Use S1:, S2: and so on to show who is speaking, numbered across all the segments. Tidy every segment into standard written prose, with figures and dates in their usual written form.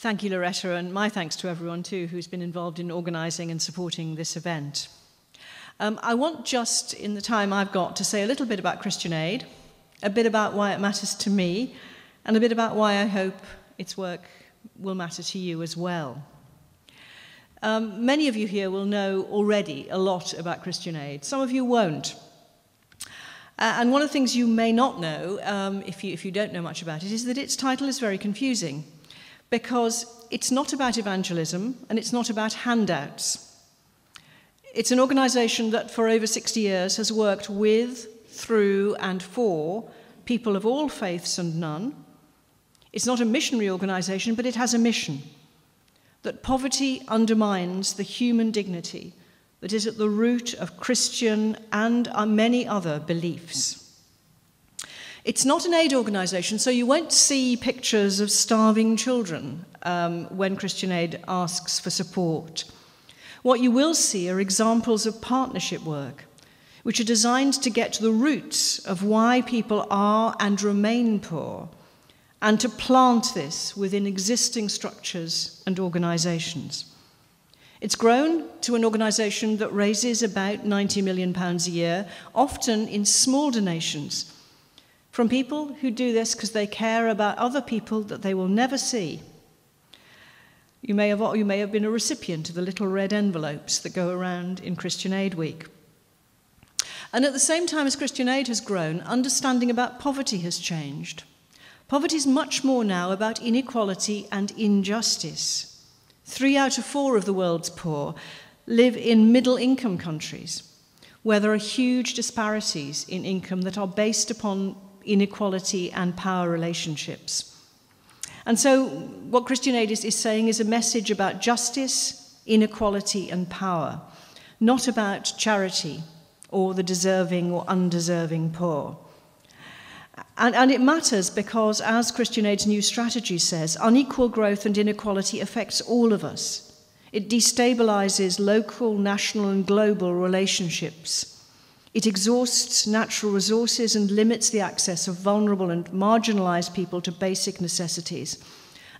S1: Thank you, Loretta, and my thanks to everyone, too, who's been involved in organising and supporting this event. I want just, in the time I've got, to say a little bit about Christian Aid, a bit about why it matters to me, and a bit about why I hope its work will matter to you as well. Many of you here will know already a lot about Christian Aid. Some of you won't. And one of the things you may not know, if you don't know much about it, is that its title is very confusing, because it's not about evangelism and it's not about handouts. It's an organisation that for over 60 years has worked with, through and for people of all faiths and none. It's not a missionary organisation, but it has a mission, that poverty undermines the human dignity that is at the root of Christian and many other beliefs. It's not an aid organisation, so you won't see pictures of starving children when Christian Aid asks for support. What you will see are examples of partnership work, which are designed to get to the roots of why people are and remain poor, and to plant this within existing structures and organisations. It's grown to an organisation that raises about £90 million a year, often in small donations, from people who do this because they care about other people that they will never see. You may have been a recipient of the little red envelopes that go around in Christian Aid Week. And at the same time as Christian Aid has grown, understanding about poverty has changed. Poverty is much more now about inequality and injustice. 3 out of 4 of the world's poor live in middle-income countries, where there are huge disparities in income that are based upon inequality and power relationships. And so what Christian Aid is saying is a message about justice, inequality and power, not about charity or the deserving or undeserving poor. And it matters because, as Christian Aid's new strategy says, unequal growth and inequality affects all of us. It destabilizes local, national and global relationships. It exhausts natural resources and limits the access of vulnerable and marginalized people to basic necessities.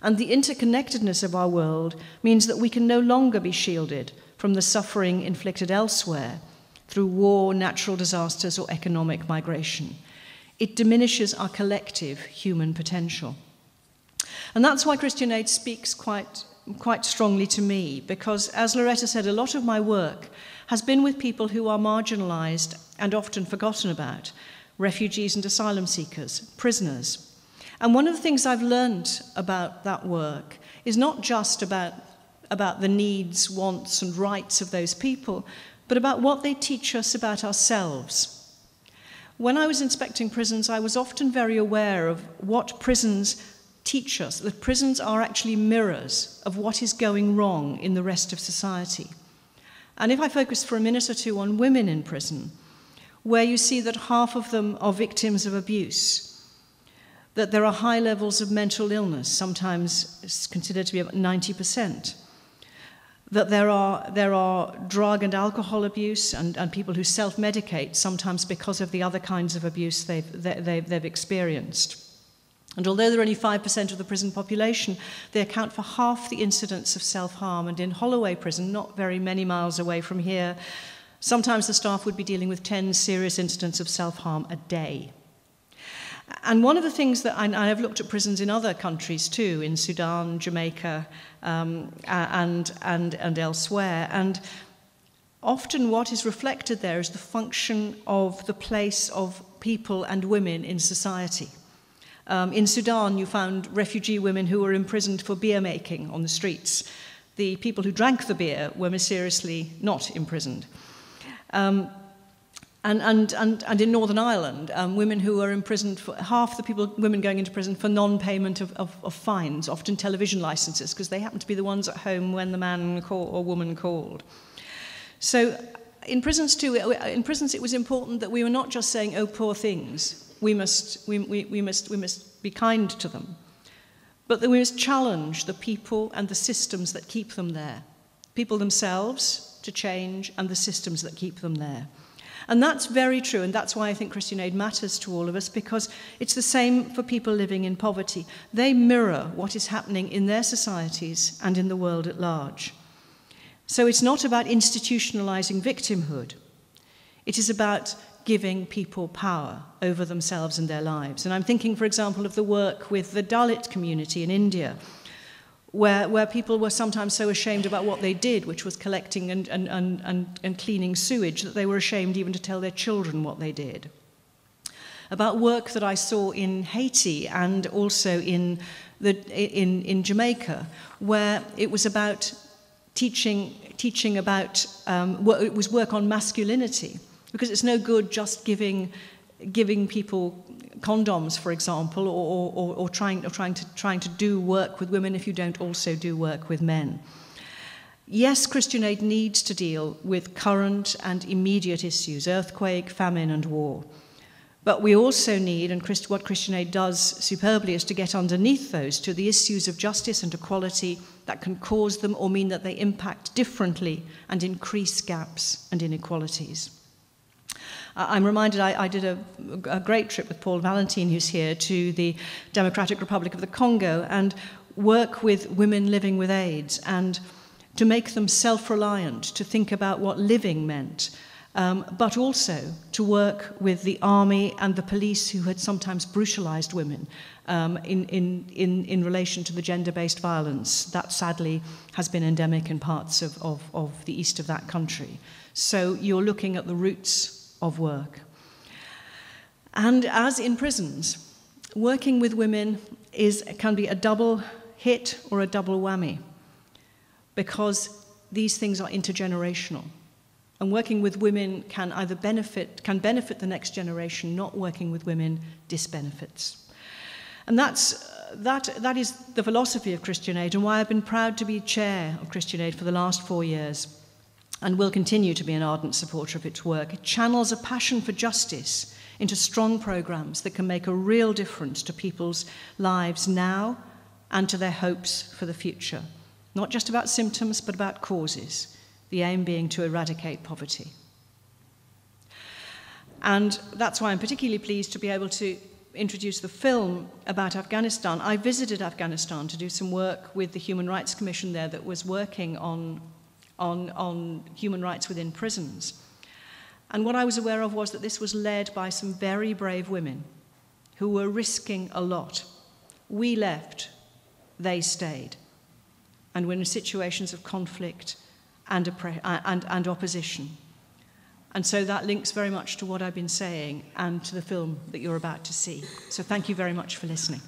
S1: And the interconnectedness of our world means that we can no longer be shielded from the suffering inflicted elsewhere through war, natural disasters, or economic migration. It diminishes our collective human potential. And that's why Christian Aid speaks quite strongly to me, because, as Loretta said, a lot of my work has been with people who are marginalized and often forgotten about, refugees and asylum seekers, prisoners. And one of the things I've learned about that work is not just about the needs, wants and rights of those people, but about what they teach us about ourselves. When I was inspecting prisons, I was often very aware of what prisons teach us, that prisons are actually mirrors of what is going wrong in the rest of society. And if I focus for a minute or two on women in prison, where you see that half of them are victims of abuse, that there are high levels of mental illness, sometimes it's considered to be about 90%, that there are drug and alcohol abuse and people who self-medicate, sometimes because of the other kinds of abuse they've experienced. And although they're only 5% of the prison population, they account for half the incidents of self-harm. And in Holloway Prison, not very many miles away from here, sometimes the staff would be dealing with 10 serious incidents of self-harm a day. And one of the things that I have looked at prisons in other countries too, in Sudan, Jamaica, and elsewhere, and often what is reflected there is the function of the place of people and women in society. In Sudan, you found refugee women who were imprisoned for beer making on the streets. The people who drank the beer were mysteriously not imprisoned. And in Northern Ireland, women who were imprisoned, for half the women going into prison for non-payment of fines, often television licenses, because they happened to be the ones at home when the man or woman called. So in prisons too, it was important that we were not just saying, oh, poor things. We must be kind to them, but that we must challenge the people and the systems that keep them there. People themselves to change and the systems that keep them there. And that's very true, and that's why I think Christian Aid matters to all of us, because it's the same for people living in poverty. They mirror what is happening in their societies and in the world at large. So it's not about institutionalizing victimhood. It is about giving people power over themselves and their lives. And I'm thinking, for example, of the work with the Dalit community in India, where people were sometimes so ashamed about what they did, which was collecting and cleaning sewage, that they were ashamed even to tell their children what they did. About work that I saw in Haiti and also in Jamaica, where it was about teaching about, it was work on masculinity, because it's no good just giving people condoms, for example, or trying to do work with women if you don't also do work with men. Yes, Christian Aid needs to deal with current and immediate issues, earthquake, famine, and war. But we also need, and what Christian Aid does superbly, is to get underneath those to the issues of justice and equality that can cause them or mean that they impact differently and increase gaps and inequalities. I'm reminded I did a great trip with Paul Valentine, who's here, to the Democratic Republic of the Congo, and work with women living with AIDS, and to make them self-reliant, to think about what living meant, but also to work with the army and the police who had sometimes brutalized women in relation to the gender-based violence that sadly has been endemic in parts of the east of that country. So you're looking at the roots of work. And as in prisons, working with women can be a double hit or a double whammy, because these things are intergenerational. And working with women can either benefit the next generation. Not working with women disbenefits. And that is the philosophy of Christian Aid, and why I've been proud to be chair of Christian Aid for the last 4 years, and will continue to be an ardent supporter of its work. It channels a passion for justice into strong programs that can make a real difference to people's lives now and to their hopes for the future. Not just about symptoms, but about causes, the aim being to eradicate poverty. And that's why I'm particularly pleased to be able to introduce the film about Afghanistan. I visited Afghanistan to do some work with the Human Rights Commission there that was working on human rights within prisons. And what I was aware of was that this was led by some very brave women who were risking a lot. We left, they stayed, and were in situations of conflict and opposition. And so that links very much to what I've been saying and to the film that you're about to see. So thank you very much for listening.